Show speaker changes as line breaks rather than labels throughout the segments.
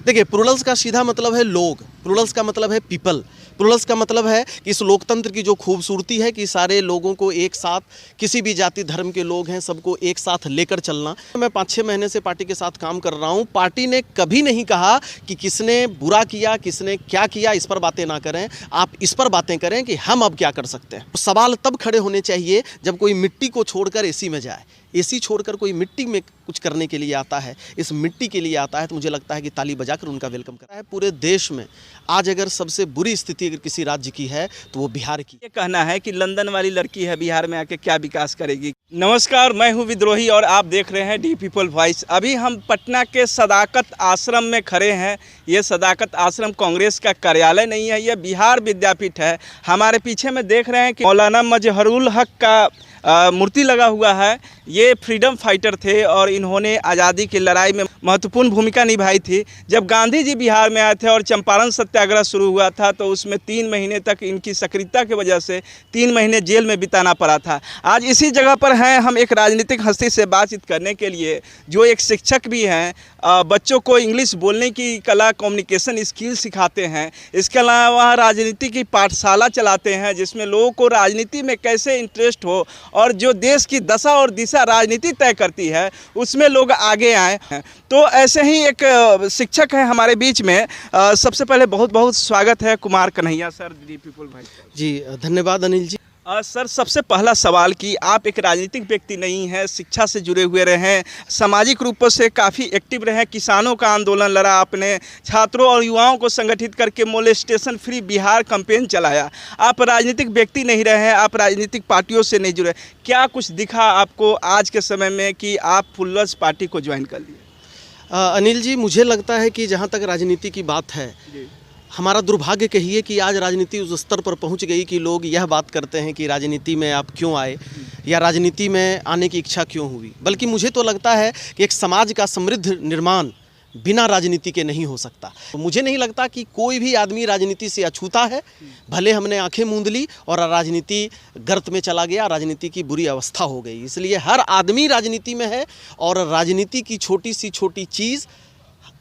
देखिए, प्लूरल्स का सीधा मतलब है लोग, प्लूरल्स का मतलब है पीपल, प्लूरल्स का मतलब है कि इस लोकतंत्र की जो खूबसूरती है कि सारे लोगों को एक साथ, किसी भी जाति धर्म के लोग हैं सबको एक साथ लेकर चलना। मैं 5-6 महीने से पार्टी के साथ काम कर रहा हूं। पार्टी ने कभी नहीं कहा कि किसने बुरा किया, किसने क्या किया, इस पर बातें ना करें। आप इस पर बातें करें कि हम अब क्या कर सकते हैं। सवाल तब खड़े होने चाहिए जब कोई मिट्टी को छोड़कर एसी में जाए। एसी छोड़कर कोई मिट्टी में कुछ करने के लिए आता है, इस मिट्टी के लिए आता है, तो मुझे लगता है कि ताली बजाकर उनका वेलकम करता है। पूरे देश में आज अगर सबसे बुरी स्थिति अगर किसी राज्य की है तो वो बिहार की।
ये कहना है कि लंदन वाली लड़की है, बिहार में आके क्या विकास करेगी। नमस्कार, मैं हूं विद्रोही और आप देख रहे हैं डी पीपल वॉइस। अभी हम पटना के सदाकत आश्रम में खड़े हैं। ये सदाकत आश्रम कांग्रेस का कार्यालय नहीं है, यह बिहार विद्यापीठ है। हमारे पीछे में देख रहे हैं कि मौलाना मजहरुल हक का मूर्ति लगा हुआ है। ये फ्रीडम फाइटर थे और इन्होंने आज़ादी की लड़ाई में महत्वपूर्ण भूमिका निभाई थी। जब गांधी जी बिहार में आए थे और चंपारण सत्याग्रह शुरू हुआ था तो उसमें 3 महीने तक इनकी सक्रियता की वजह से 3 महीने जेल में बिताना पड़ा था। आज इसी जगह पर हैं हम एक राजनीतिक हस्ती से बातचीत करने के लिए, जो एक शिक्षक भी हैं, बच्चों को इंग्लिश बोलने की कला, कम्युनिकेशन स्किल सिखाते हैं। इसके अलावा राजनीति की पाठशाला चलाते हैं जिसमें लोगों को राजनीति में कैसे इंटरेस्ट हो और जो देश की दशा और दिशा राजनीति तय करती है उसमें लोग आगे आए हैं। तो ऐसे ही एक शिक्षक है हमारे बीच में। सबसे पहले बहुत बहुत स्वागत है Kumar Kanhaiya sir, D people भाई।
जी धन्यवाद अनिल जी।
सर, सबसे पहला सवाल कि आप एक राजनीतिक व्यक्ति नहीं हैं, शिक्षा से जुड़े हुए रहे हैं, सामाजिक रूप से काफ़ी एक्टिव रहे हैं, किसानों का आंदोलन लड़ा आपने, छात्रों और युवाओं को संगठित करके मोलेस्टेशन फ्री बिहार कैंपेन चलाया। आप राजनीतिक व्यक्ति नहीं रहे हैं, आप राजनीतिक पार्टियों से नहीं जुड़े। क्या कुछ दिखा आपको आज के समय में कि आप प्लूरल्स पार्टी को ज्वाइन कर लिए?
अनिल जी, मुझे लगता है कि जहाँ तक राजनीति की बात है, हमारा दुर्भाग्य कहिए कि आज राजनीति उस स्तर पर पहुंच गई कि लोग यह बात करते हैं कि राजनीति में आप क्यों आए या राजनीति में आने की इच्छा क्यों हुई। बल्कि मुझे तो लगता है कि एक समाज का समृद्ध निर्माण बिना राजनीति के नहीं हो सकता। मुझे नहीं लगता कि कोई भी आदमी राजनीति से अछूता है। भले हमने आंखें मूंद ली और राजनीति गर्त में चला गया, राजनीति की बुरी अवस्था हो गई। इसलिए हर आदमी राजनीति में है और राजनीति की छोटी सी छोटी चीज़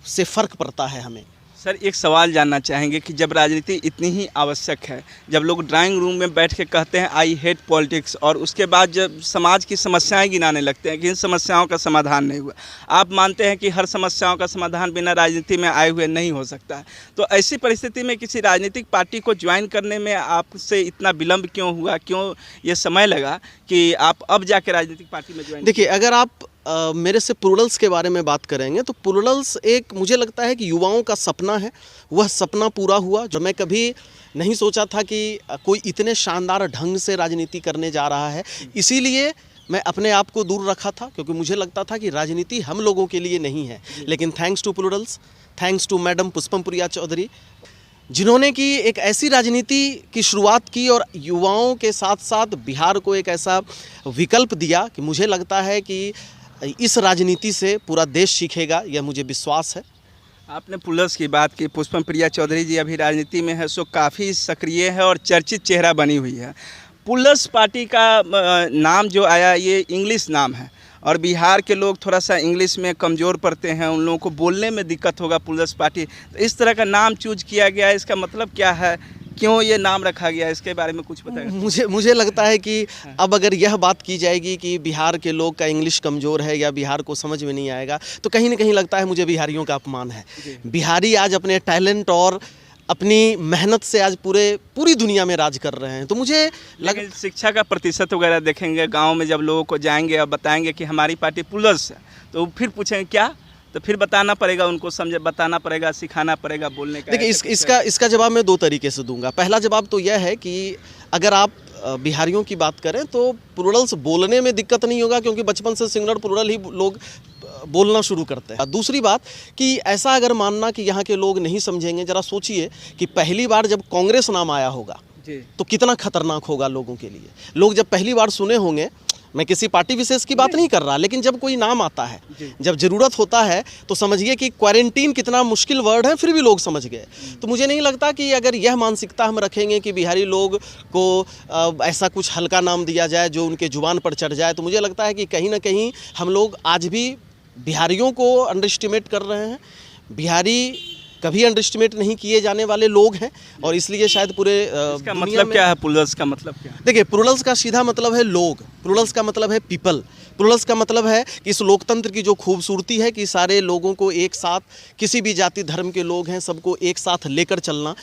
से फ़र्क पड़ता है हमें।
सर, एक सवाल जानना चाहेंगे कि जब राजनीति इतनी ही आवश्यक है, जब लोग ड्राइंग रूम में बैठ के कहते हैं आई हेट पॉलिटिक्स, और उसके बाद जब समाज की समस्याएं गिनाने लगते हैं कि इन समस्याओं का समाधान नहीं हुआ, आप मानते हैं कि हर समस्याओं का समाधान बिना राजनीति में आए हुए नहीं हो सकता है, तो ऐसी परिस्थिति में किसी राजनीतिक पार्टी को ज्वाइन करने में आपसे इतना विलम्ब क्यों हुआ, क्यों ये समय लगा कि आप अब जाके राजनीतिक पार्टी में ज्वाइन?
देखिए, अगर आप मेरे से प्लूरल्स के बारे में बात करेंगे तो प्लूरल्स एक, मुझे लगता है कि युवाओं का सपना है। वह सपना पूरा हुआ। जो मैं कभी नहीं सोचा था कि कोई इतने शानदार ढंग से राजनीति करने जा रहा है, इसीलिए मैं अपने आप को दूर रखा था, क्योंकि मुझे लगता था कि राजनीति हम लोगों के लिए नहीं है। लेकिन thanks to plurals, thanks to madam Pushpam Priya Choudhary, जिन्होंने कि एक ऐसी राजनीति की शुरुआत की और युवाओं के साथ साथ बिहार को एक ऐसा विकल्प दिया कि मुझे लगता है कि इस राजनीति से पूरा देश सीखेगा, यह मुझे विश्वास है।
आपने प्लूरल्स की बात की, पुष्पम प्रिया चौधरी जी अभी राजनीति में है, सो काफ़ी सक्रिय है और चर्चित चेहरा बनी हुई है। प्लूरल्स पार्टी का नाम जो आया ये इंग्लिश नाम है और बिहार के लोग थोड़ा सा इंग्लिश में कमज़ोर पड़ते हैं, उन लोगों को बोलने में दिक्कत होगा। प्लूरल्स पार्टी, तो इस तरह का नाम चूज किया गया है, इसका मतलब क्या है, क्यों ये नाम रखा गया, इसके बारे में कुछ बताएं?
मुझे लगता है कि अब अगर यह बात की जाएगी कि बिहार के लोग का इंग्लिश कमज़ोर है या बिहार को समझ में नहीं आएगा, तो कहीं ना कहीं लगता है मुझे बिहारियों का अपमान है। बिहारी आज अपने टैलेंट और अपनी मेहनत से आज पूरी दुनिया में राज कर रहे हैं। तो मुझे
लेकिन शिक्षा का प्रतिशत वगैरह देखेंगे, गाँव में जब लोगों को जाएंगे और बताएंगे कि हमारी पार्टी प्लूरल्स है, तो फिर पूछेंगे क्या, तो फिर बताना पड़ेगा उनको, बताना पड़ेगा, सिखाना पड़ेगा बोलने का।
देखिए, इसका जवाब मैं 2 तरीके से दूंगा। पहला जवाब तो यह है कि अगर आप बिहारियों की बात करें तो प्लूरल्स बोलने में दिक्कत नहीं होगा, क्योंकि बचपन से सिंगुलर प्लूरल ही लोग बोलना शुरू करते हैं। दूसरी बात कि ऐसा अगर मानना कि यहाँ के लोग नहीं समझेंगे, ज़रा सोचिए कि पहली बार जब कांग्रेस नाम आया होगा तो कितना खतरनाक होगा लोगों के लिए। लोग जब पहली बार सुने होंगे, मैं किसी पार्टी विशेष की बात नहीं कर रहा, लेकिन जब कोई नाम आता है, जब ज़रूरत होता है, तो समझिए कि क्वारंटीन कितना मुश्किल वर्ड है, फिर भी लोग समझ गए। तो मुझे नहीं लगता कि अगर यह मानसिकता हम रखेंगे कि बिहारी लोग को ऐसा कुछ हल्का नाम दिया जाए जो उनके जुबान पर चढ़ जाए, तो मुझे लगता है कि कहीं ना कहीं हम लोग आज भी बिहारियों को अंडर एस्टिमेट कर रहे हैं। बिहारी कभी अंडर एस्टिमेट नहीं किए जाने वाले लोग हैं और इसलिए शायद पूरे
इसका मतलब क्या है? प्लूरल्स का मतलब क्या है?
देखिए, प्लूरल्स का सीधा मतलब है लोग, प्लूरल्स का मतलब है पीपल, प्लूरल्स का मतलब है कि इस लोकतंत्र की जो खूबसूरती है कि सारे लोगों को एक साथ, किसी भी जाति धर्म के लोग हैं सबको एक साथ लेकर चलना।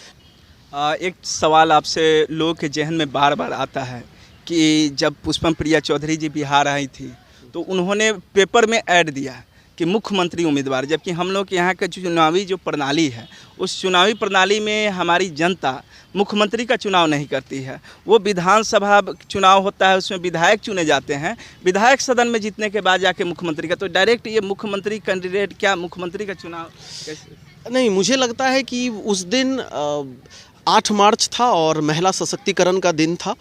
एक सवाल आपसे लोगों के जहन में बार बार आता है कि जब पुष्पम प्रिया चौधरी जी बिहार आई थी तो उन्होंने पेपर में ऐड दिया कि मुख्यमंत्री उम्मीदवार, जबकि हम लोग के यहाँ का जो चुनावी जो प्रणाली है उस चुनावी प्रणाली में हमारी जनता मुख्यमंत्री का चुनाव नहीं करती है। वो विधानसभा चुनाव होता है, उसमें विधायक चुने जाते हैं, विधायक सदन में जीतने के बाद जाके मुख्यमंत्री का, तो डायरेक्ट ये मुख्यमंत्री कैंडिडेट क्या मुख्यमंत्री का चुनाव कैसे?
नहीं, मुझे लगता है कि उस दिन 8 मार्च था और महिला सशक्तिकरण का दिन था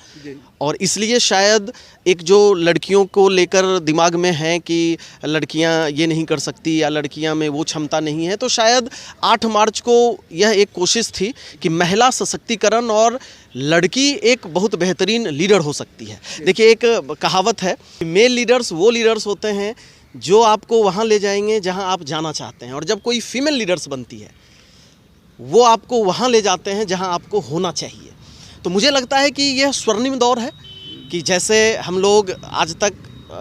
और इसलिए शायद एक जो लड़कियों को लेकर दिमाग में है कि लड़कियां ये नहीं कर सकती या लड़कियां में वो क्षमता नहीं है, तो शायद 8 मार्च को यह एक कोशिश थी कि महिला सशक्तिकरण और लड़की एक बहुत बेहतरीन लीडर हो सकती है। देखिए, एक कहावत है, मेल लीडर्स वो लीडर्स होते हैं जो आपको वहाँ ले जाएंगे जहाँ आप जाना चाहते हैं, और जब कोई फीमेल लीडर्स बनती है वो आपको वहाँ ले जाते हैं जहाँ आपको होना चाहिए। तो मुझे लगता है कि यह स्वर्णिम दौर है कि जैसे हम लोग आज तक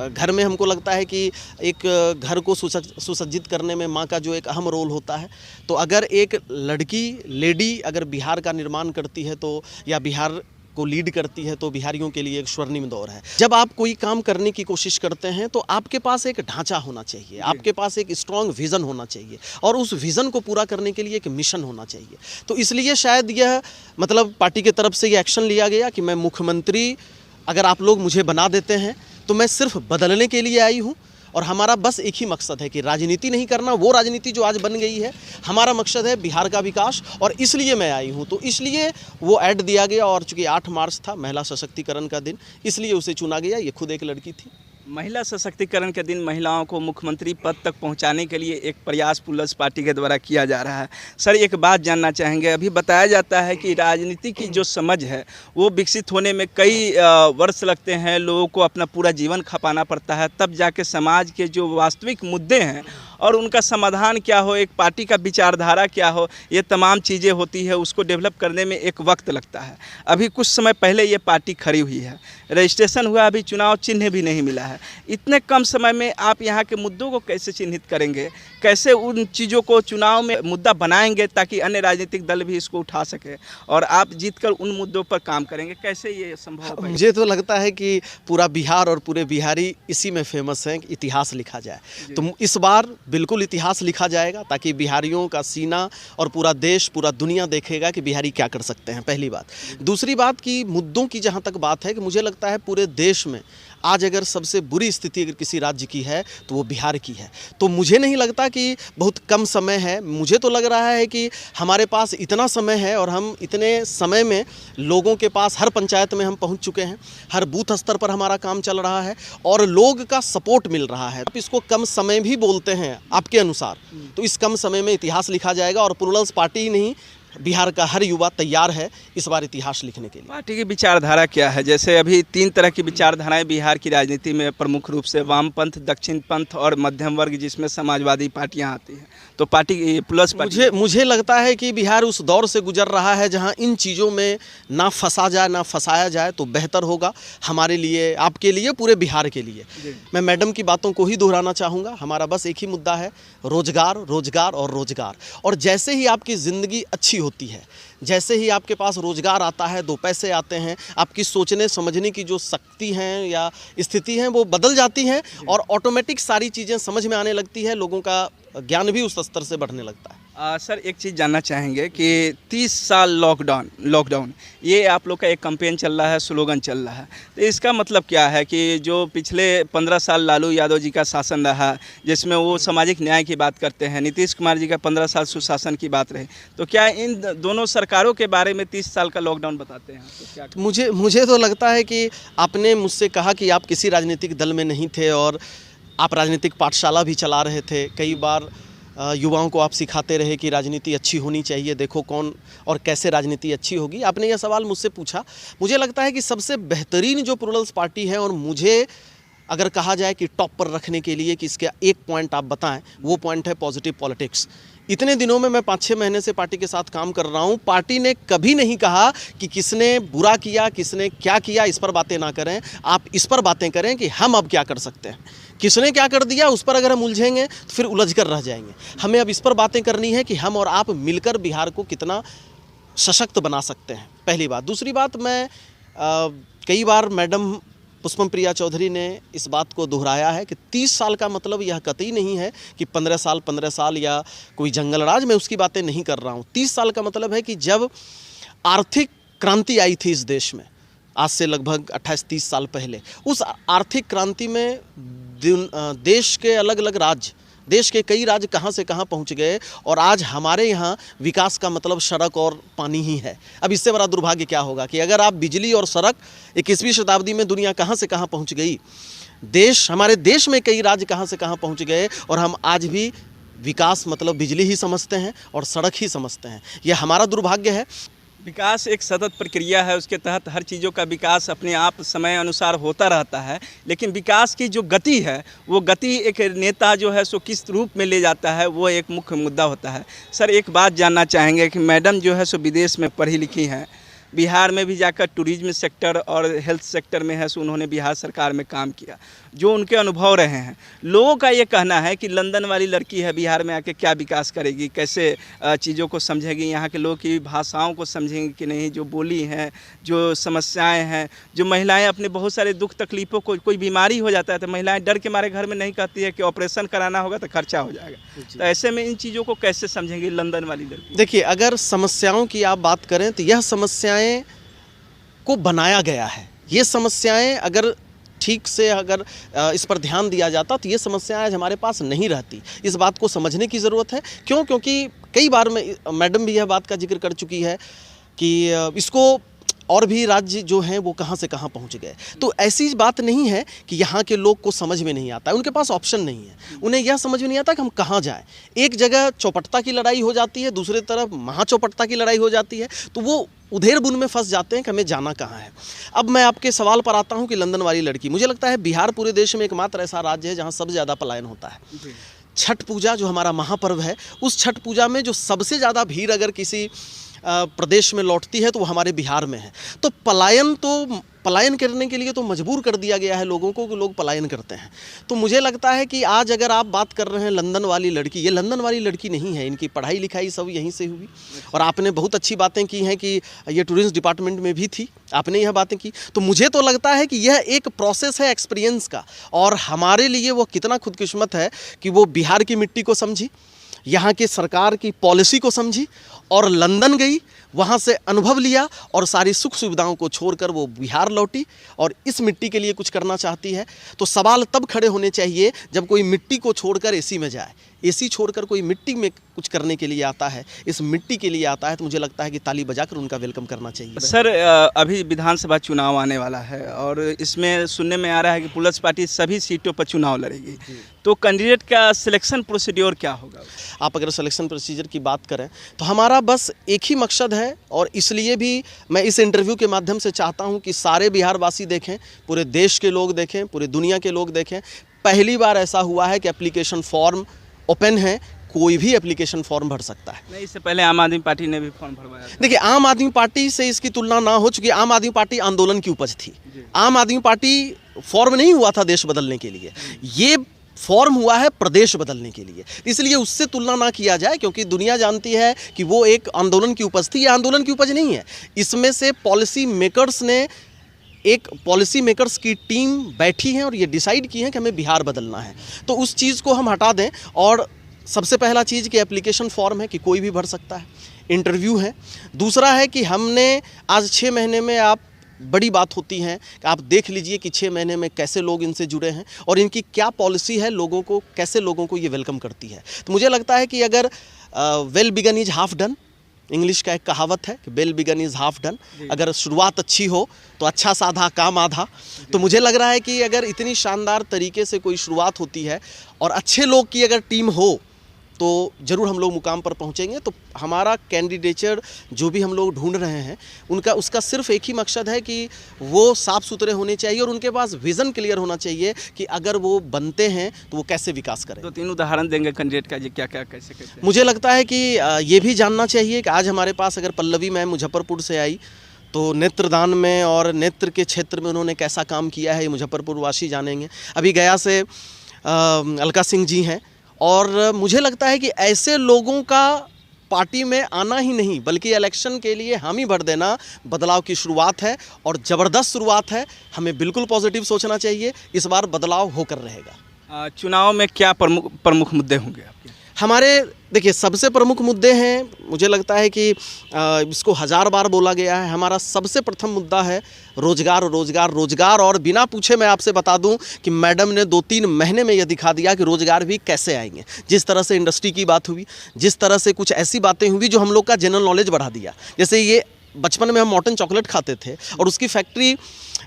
घर में, हमको लगता है कि एक घर को सुसज्जित करने में माँ का जो एक अहम रोल होता है, तो अगर एक लड़की लेडी अगर बिहार का निर्माण करती है तो, या बिहार को लीड करती है, तो बिहारियों के लिए एक स्वर्णिम दौर है। जब आप कोई काम करने की कोशिश करते हैं तो आपके पास एक ढांचा होना चाहिए, आपके पास एक स्ट्रॉन्ग विज़न होना चाहिए और उस विज़न को पूरा करने के लिए एक मिशन होना चाहिए। तो इसलिए शायद यह मतलब पार्टी की तरफ से ये एक्शन लिया गया कि मैं मुख्यमंत्री अगर आप लोग मुझे बना देते हैं तो मैं सिर्फ बदलने के लिए आई हूँ और हमारा बस एक ही मकसद है कि राजनीति नहीं करना, वो राजनीति जो आज बन गई है, हमारा मकसद है बिहार का विकास और इसलिए मैं आई हूँ। तो इसलिए वो ऐड दिया गया और चूँकि 8 मार्च था महिला सशक्तिकरण का दिन, इसलिए उसे चुना गया। ये खुद एक लड़की थी।
महिला सशक्तिकरण के दिन महिलाओं को मुख्यमंत्री पद तक पहुंचाने के लिए एक प्रयास प्लस पार्टी के द्वारा किया जा रहा है। सर, एक बात जानना चाहेंगे, अभी बताया जाता है कि राजनीति की जो समझ है वो विकसित होने में कई वर्ष लगते हैं, लोगों को अपना पूरा जीवन खपाना पड़ता है, तब जाके समाज के जो वास्तविक मुद्दे हैं और उनका समाधान क्या हो, एक पार्टी का विचारधारा क्या हो, ये तमाम चीज़ें होती है, उसको डेवलप करने में एक वक्त लगता है। अभी कुछ समय पहले ये पार्टी खड़ी हुई है, रजिस्ट्रेशन हुआ, अभी चुनाव चिन्ह भी नहीं मिला है। इतने कम समय में आप यहाँ के मुद्दों को कैसे चिन्हित करेंगे, कैसे उन चीज़ों को चुनाव में मुद्दा बनाएंगे ताकि अन्य राजनीतिक दल भी इसको उठा सके और आप जीतकर उन मुद्दों पर काम करेंगे, कैसे ये संभव है?
मुझे तो लगता है कि पूरा बिहार और पूरे बिहारी इसी में फेमस हैं कि इतिहास लिखा जाए। तो इस बार बिल्कुल इतिहास लिखा जाएगा ताकि बिहारियों का सीना और पूरा देश, पूरा दुनिया देखेगा कि बिहारी क्या कर सकते हैं, पहली बात। दूसरी बात कि मुद्दों की जहाँ तक बात है कि मुझे लगता है पूरे देश में आज अगर सबसे बुरी स्थिति अगर किसी राज्य की है तो वो बिहार की है। तो मुझे नहीं लगता कि बहुत कम समय है, मुझे तो लग रहा है कि हमारे पास इतना समय है और हम इतने समय में लोगों के पास हर पंचायत में हम पहुंच चुके हैं, हर बूथ स्तर पर हमारा काम चल रहा है और लोग का सपोर्ट मिल रहा है। आप इसको कम समय भी बोलते हैं आपके अनुसार, तो इस कम समय में इतिहास लिखा जाएगा और प्लूरल्स पार्टी ही नहीं, बिहार का हर युवा तैयार है इस बार इतिहास लिखने के लिए।
पार्टी की विचारधारा क्या है? जैसे अभी 3 तरह की विचारधाराएं बिहार की राजनीति में प्रमुख रूप से वामपंथ, दक्षिण पंथ और मध्यम वर्ग, जिसमें समाजवादी पार्टियां आती हैं। तो पार्टी प्लस पार्टी
मुझे लगता है कि बिहार उस दौर से गुजर रहा है जहां इन चीज़ों में ना फंसा जाए, ना फंसाया जाए, तो बेहतर होगा हमारे लिए, आपके लिए, पूरे बिहार के लिए। मैं मैडम की बातों को ही दोहराना चाहूँगा, हमारा बस एक ही मुद्दा है, रोजगार, रोजगार और रोजगार। और जैसे ही आपकी ज़िंदगी अच्छी होती है, जैसे ही आपके पास रोजगार आता है, 2 पैसे आते हैं, आपकी सोचने समझने की जो शक्ति हैं या स्थिति हैं वो बदल जाती हैं और ऑटोमेटिक सारी चीज़ें समझ में आने लगती है, लोगों का ज्ञान भी उस स्तर से बढ़ने लगता है।
सर, एक चीज़ जानना चाहेंगे कि 30 साल लॉकडाउन ये आप लोग का एक कैंपेन चल रहा है, स्लोगन चल रहा है, तो इसका मतलब क्या है कि जो पिछले 15 साल लालू यादव जी का शासन रहा, जिसमें वो सामाजिक न्याय की बात करते हैं, नीतीश कुमार जी का 15 साल सुशासन की बात रही, तो क्या इन दोनों सरकारों के बारे में 30 साल का लॉकडाउन बताते हैं? तो क्या
मुझे तो लगता है कि आपने मुझसे कहा कि आप किसी राजनीतिक दल में नहीं थे और आप राजनीतिक पाठशाला भी चला रहे थे, कई बार युवाओं को आप सिखाते रहे कि राजनीति अच्छी होनी चाहिए, देखो कौन और कैसे राजनीति अच्छी होगी। आपने यह सवाल मुझसे पूछा, मुझे लगता है कि सबसे बेहतरीन जो प्लूरल्स पार्टी है और मुझे अगर कहा जाए कि टॉप पर रखने के लिए कि इसका एक पॉइंट आप बताएं, वो पॉइंट है पॉजिटिव पॉलिटिक्स। इतने दिनों में मैं 5-6 महीने से पार्टी के साथ काम कर रहा हूं, पार्टी ने कभी नहीं कहा कि किसने बुरा किया, किसने क्या किया, इस पर बातें ना करें। आप इस पर बातें करें कि हम अब क्या कर सकते हैं। किसने क्या कर दिया उस पर अगर हम उलझेंगे तो फिर उलझ कर रह जाएंगे। हमें अब इस पर बातें करनी है कि हम और आप मिलकर बिहार को कितना सशक्त बना सकते हैं, पहली बात। दूसरी बात, मैं कई बार मैडम पुष्पम प्रिया चौधरी ने इस बात को दोहराया है कि 30 साल का मतलब यह कतई नहीं है कि 15 साल या कोई जंगल राज, मैं उसकी बातें नहीं कर रहा हूँ। 30 साल का मतलब है कि जब आर्थिक क्रांति आई थी इस देश में, आज से लगभग 28-30 साल पहले, उस आर्थिक क्रांति में देश के अलग अलग राज्य, देश के कई राज्य कहाँ से कहाँ पहुँच गए, और आज हमारे यहाँ विकास का मतलब सड़क और पानी ही है। अब इससे बड़ा दुर्भाग्य क्या होगा कि अगर आप बिजली और सड़क, 21वीं शताब्दी में दुनिया कहाँ से कहाँ पहुँच गई, हमारे देश में कई राज्य कहाँ से कहाँ पहुँच गए, और हम आज भी विकास मतलब बिजली ही समझते हैं और सड़क ही समझते हैं। यह हमारा दुर्भाग्य है।
विकास एक सतत प्रक्रिया है, उसके तहत हर चीज़ों का विकास अपने आप समय अनुसार होता रहता है, लेकिन विकास की जो गति है वो गति एक नेता जो है सो किस रूप में ले जाता है वो एक मुख्य मुद्दा होता है। सर, एक बात जानना चाहेंगे कि मैडम जो है सो विदेश में पढ़ी लिखी हैं, बिहार में भी जाकर टूरिज्म सेक्टर और हेल्थ सेक्टर में है सो उन्होंने बिहार सरकार में काम किया, जो उनके अनुभव रहे हैं। लोगों का ये कहना है कि लंदन वाली लड़की है, बिहार में आके क्या विकास करेगी, कैसे चीज़ों को समझेगी, यहाँ के लोगों की भाषाओं को समझेंगी कि नहीं, जो बोली हैं, जो समस्याएं हैं, जो महिलाएं अपने बहुत सारे दुख तकलीफ़ों को, कोई बीमारी हो जाता है तो महिलाएं डर के मारे घर में नहीं कहती है कि ऑपरेशन कराना होगा तो खर्चा हो जाएगा। तो ऐसे में इन चीज़ों को कैसे समझेंगी लंदन वाली लड़की?
देखिए, अगर समस्याओं की आप बात करें तो यह समस्याएं को बनाया गया है। ये समस्याएं अगर ठीक से अगर इस पर ध्यान दिया जाता तो ये समस्याएं आज हमारे पास नहीं रहती। इस बात को समझने की ज़रूरत है। क्यों? क्योंकि कई बार मैडम भी यह बात का जिक्र कर चुकी है कि इसको और भी राज्य जो हैं वो कहाँ से कहाँ पहुँच गए। तो ऐसी बात नहीं है कि यहाँ के लोग को समझ में नहीं आता है, उनके पास ऑप्शन नहीं है, उन्हें यह समझ में नहीं आता कि हम कहाँ जाएं। एक जगह चौपटता की लड़ाई हो जाती है, दूसरी तरफ महाचौपटता की लड़ाई हो जाती है, तो वो उधेड़ बुन में फंस जाते हैं कि हमें जाना कहाँ है। अब मैं आपके सवाल पर आता हूँ कि लंदन वाली लड़की, मुझे लगता है बिहार पूरे देश में एकमात्र ऐसा राज्य है जहाँ सबसे ज़्यादा पलायन होता है। छठ पूजा जो हमारा महापर्व है, उस छठ पूजा में जो सबसे ज़्यादा भीड़ अगर किसी प्रदेश में लौटती है तो वो हमारे बिहार में है। तो पलायन करने के लिए तो मजबूर कर दिया गया है लोगों को कि लोग पलायन करते हैं। तो मुझे लगता है कि आज अगर आप बात कर रहे हैं लंदन वाली लड़की, ये लंदन वाली लड़की नहीं है, इनकी पढ़ाई लिखाई सब यहीं से हुई। और आपने बहुत अच्छी बातें की हैं कि ये टूरिज्म डिपार्टमेंट में भी थी, आपने यह बातें की। तो मुझे तो लगता है कि यह एक प्रोसेस है एक्सपीरियंस का, और हमारे लिए वो कितना खुदकिस्मत है कि वो बिहार की मिट्टी को समझी, यहाँ की सरकार की पॉलिसी को समझी और लंदन गई, वहाँ से अनुभव लिया और सारी सुख सुविधाओं को छोड़कर वो बिहार लौटी और इस मिट्टी के लिए कुछ करना चाहती है। तो सवाल तब खड़े होने चाहिए जब कोई मिट्टी को छोड़कर एसी में जाए। एसी छोड़कर कोई मिट्टी में कुछ करने के लिए आता है, इस मिट्टी के लिए आता है, तो मुझे लगता है कि ताली बजाकर उनका वेलकम करना चाहिए।
सर, अभी विधानसभा चुनाव आने वाला है और इसमें सुनने में आ रहा है कि पुलिस पार्टी सभी सीटों पर चुनाव लड़ेगी, तो कैंडिडेट का सिलेक्शन प्रोसीड्योर क्या होगा?
आप अगर सिलेक्शन प्रोसीजर की बात करें तो हमारा बस एक ही मकसद है, और इसलिए भी मैं इस इंटरव्यू के माध्यम से चाहता हूं कि सारे बिहारवासी देखें, पूरे देश के लोग देखें, पूरे दुनिया के लोग देखें। पहली बार ऐसा हुआ है कि एप्लीकेशन फॉर्म ओपन है, कोई भी एप्लीकेशन फॉर्म भर सकता है।
नहीं, इससे पहले आम आदमी पार्टी ने भी फॉर्म भरवाया था।
देखिए, आम आदमी पार्टी से इसकी तुलना ना हो, चुकी आम आदमी पार्टी आंदोलन की उपज थी। आम आदमी पार्टी फॉर्म नहीं हुआ था देश बदलने के लिए, ये फॉर्म हुआ है प्रदेश बदलने के लिए। इसलिए उससे तुलना ना किया जाए, क्योंकि दुनिया जानती है कि वो एक आंदोलन की उपज थी। ये आंदोलन की उपज नहीं है, इसमें से पॉलिसी मेकर्स की टीम बैठी है और ये डिसाइड की है कि हमें बिहार बदलना है। तो उस चीज़ को हम हटा दें, और सबसे पहला चीज़ कि एप्लीकेशन फॉर्म है कि कोई भी भर सकता है, इंटरव्यू है। दूसरा है कि हमने आज 6 महीने में, आप बड़ी बात होती है कि आप देख लीजिए कि 6 महीने में कैसे लोग इनसे जुड़े हैं और इनकी क्या पॉलिसी है, लोगों को कैसे लोगों को ये वेलकम करती है। तो मुझे लगता है कि अगर well begun is half done, English का एक कहावत है कि well begun is half done, अगर शुरुआत अच्छी हो तो अच्छा साधा काम आधा। तो मुझे लग रहा है कि अगर इतनी शानदार तरीके से कोई शुरुआत होती है और अच्छे लोग की अगर टीम हो तो ज़रूर हम लोग मुकाम पर पहुंचेंगे। तो हमारा कैंडिडेचर जो भी हम लोग ढूंढ रहे हैं उसका सिर्फ एक ही मकसद है कि वो साफ़ सुथरे होने चाहिए और उनके पास विज़न क्लियर होना चाहिए कि अगर वो बनते हैं तो वो कैसे विकास करें।
2-3 उदाहरण देंगे कैंडिडेट का, जी क्या क्या कैसे कैसे?
मुझे लगता है कि ये भी जानना चाहिए कि आज हमारे पास अगर पल्लवी मैम मुजफ्फरपुर से आई तो नेत्रदान में और नेत्र के क्षेत्र में उन्होंने कैसा काम किया है ये मुजफ्फरपुर वासी जानेंगे। अभी गया से अलका सिंह जी हैं और मुझे लगता है कि ऐसे लोगों का पार्टी में आना ही नहीं बल्कि इलेक्शन के लिए हामी भर देना बदलाव की शुरुआत है और ज़बरदस्त शुरुआत है। हमें बिल्कुल पॉजिटिव सोचना चाहिए, इस बार बदलाव होकर रहेगा।
चुनाव में क्या प्रमुख मुद्दे होंगे आपके?
हमारे देखिए सबसे प्रमुख मुद्दे हैं, मुझे लगता है कि इसको 1000 बार बोला गया है, हमारा सबसे प्रथम मुद्दा है रोजगार रोजगार रोजगार। और बिना पूछे मैं आपसे बता दूं कि मैडम ने 2-3 महीने में यह दिखा दिया कि रोजगार भी कैसे आएंगे। जिस तरह से इंडस्ट्री की बात हुई, जिस तरह से कुछ ऐसी बातें हुई जो हम लोग का जनरल नॉलेज बढ़ा दिया। जैसे ये बचपन में हम मॉर्टन चॉकलेट खाते थे और उसकी फैक्ट्री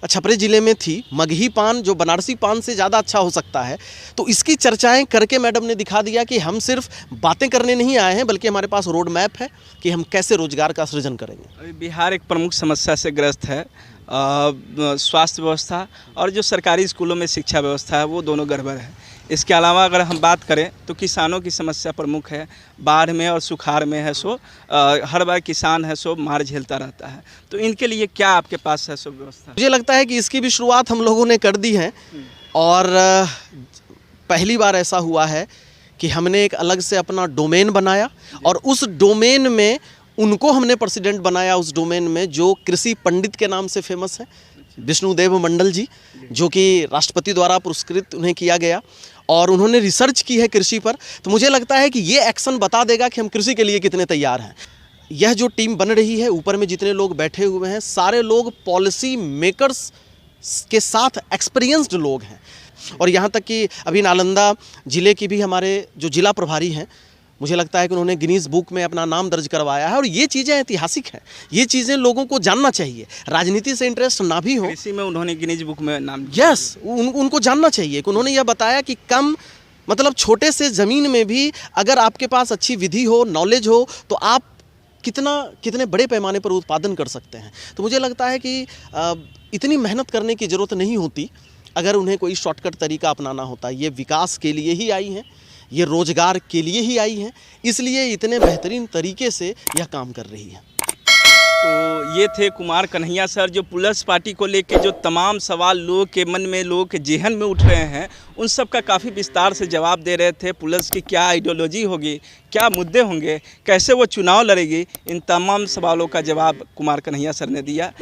छपरे ज़िले में थी, मगही पान जो बनारसी पान से ज़्यादा अच्छा हो सकता है। तो इसकी चर्चाएं करके मैडम ने दिखा दिया कि हम सिर्फ बातें करने नहीं आए हैं बल्कि हमारे पास रोड मैप है कि हम कैसे रोजगार का सृजन करेंगे।
अभी बिहार एक प्रमुख समस्या से ग्रस्त है, स्वास्थ्य व्यवस्था और जो सरकारी स्कूलों में शिक्षा व्यवस्था है वो दोनों गड़बड़ है। इसके अलावा अगर हम बात करें तो किसानों की समस्या प्रमुख है, बाढ़ में और सुखाड़ में है सो हर बार किसान है सो मार झेलता रहता है। तो इनके लिए क्या आपके पास है सो व्यवस्था?
मुझे लगता है कि इसकी भी शुरुआत हम लोगों ने कर दी है और पहली बार ऐसा हुआ है कि हमने एक अलग से अपना डोमेन बनाया और उस डोमेन में उनको हमने प्रेसिडेंट बनाया, उस डोमेन में जो कृषि पंडित के नाम से फेमस है, विष्णुदेव मंडल जी, जो कि राष्ट्रपति द्वारा पुरस्कृत उन्हें किया गया और उन्होंने रिसर्च की है कृषि पर। तो मुझे लगता है कि ये एक्शन बता देगा कि हम कृषि के लिए कितने तैयार हैं। यह जो टीम बन रही है, ऊपर में जितने लोग बैठे हुए हैं सारे लोग पॉलिसी मेकर्स के साथ एक्सपीरियंस्ड लोग हैं। और यहाँ तक कि अभी नालंदा ज़िले की भी हमारे जो जिला प्रभारी हैं, मुझे लगता है कि उन्होंने गिनीज बुक में अपना नाम दर्ज करवाया है और ये चीज़ें ऐतिहासिक हैं, ये चीज़ें लोगों को जानना चाहिए। राजनीति से इंटरेस्ट ना भी हो,
कृषि में उन्होंने गिनीज बुक में नाम
यस उनको जानना चाहिए कि उन्होंने यह बताया कि कम मतलब छोटे से ज़मीन में भी अगर आपके पास अच्छी विधि हो, नॉलेज हो तो आप कितने बड़े पैमाने पर उत्पादन कर सकते हैं। तो मुझे लगता है कि इतनी मेहनत करने की ज़रूरत नहीं होती अगर उन्हें कोई शॉर्टकट तरीका अपनाना होता। ये विकास के लिए ही आई हैं, ये रोजगार के लिए ही आई हैं, इसलिए इतने बेहतरीन तरीके से यह काम कर रही है।
तो ये थे कुमार कन्हैया सर, जो प्लस पार्टी को लेके जो तमाम सवाल लोगों के मन में, लोगों के जेहन में उठ रहे हैं, उन सब का काफ़ी विस्तार से जवाब दे रहे थे। प्लस की क्या आइडियोलॉजी होगी, क्या मुद्दे होंगे, कैसे वो चुनाव लड़ेगी, इन तमाम सवालों का जवाब कुमार कन्हैया सर ने दिया।